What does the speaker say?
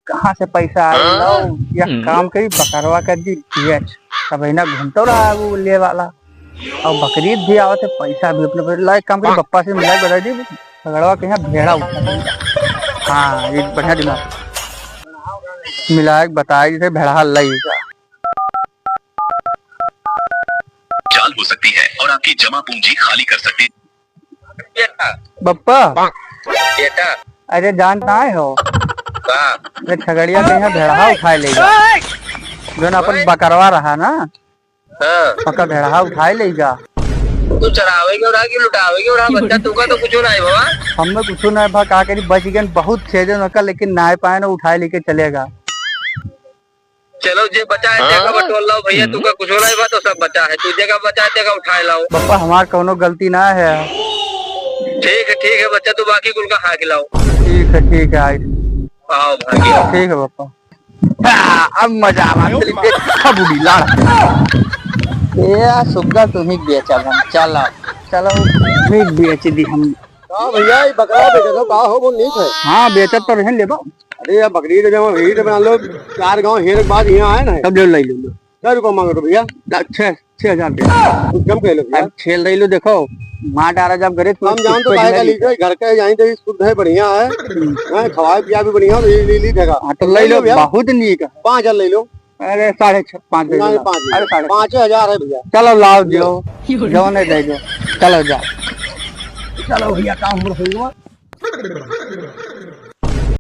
कहाँ से पैसा आ लो या काम करी बकरवा कर दी बेच तब ना घूमता रहा वो ले वाला और बकरीद भी आवत है पैसा भी अपने लाइक काम करी पप्पा से मिला बता दी बकरवा के यहाँ भेड़ा उठा। हाँ ये बढ़िया दिमाग मिला बताया जैसे भेड़ा लगेगा चाल हो सकती है और आपकी जमा पूंजी खाली कर सकती है। बप्पा बेटा अरे जानता है हो अरे खगड़िया के यहाँ भेड़ा उठाए लेगा जो ना अपन बकरवा रहा ना पक्का भेड़ा उठाए लेगा। तू चरावेगे उड़ा की लुटावेगे उड़ा बच्चा तू का तो कुछ नहीं बाबा हमें कुछ नहीं भा का करी बच गए बहुत छेदन होकर लेकिन ना पाए ना उठाए लेके चलेगा। चलो जे बचा है जगह बटोल लाओ भैया तू का कुछ नहीं बा तो सब बचा है तू जगह बचा है जगह उठाए लाओ। पापा हमार कोनो गलती ना है। ठीक है बच्चा तू बाकी कुल का खा खिलाओ। ठीक है आओ भागी ठीक है पापा अब मजा आवा बुढ़ी लाड़ सुग्गा तुम्हें बेचा हम चलो ठीक बेच दी हम भैया बकरा बेचा तो का हो वो नहीं है। हाँ बेचत तो रहन लेबो। अरे यार बकरी तो जब भीड़ बना लो 4 गांव हेर के बाद यहाँ आए ना तब ले लो 10 रुपया मांगो तो भैया 6,000 कम कह लो अब खेल रही लो देखो माँ डारा जब करे हम जान तो काहे का लीजिए घर के जाए तो शुद्ध है बढ़िया है खवाए पिया भी बढ़िया तो ये ली देगा। तो ले लो बहुत नीक 5,000 ले लो। अरे 5,500 अरे 5,000 है भैया। चलो लाओ जो नहीं दे दो चलो जाओ चलो भैया काम हो गया।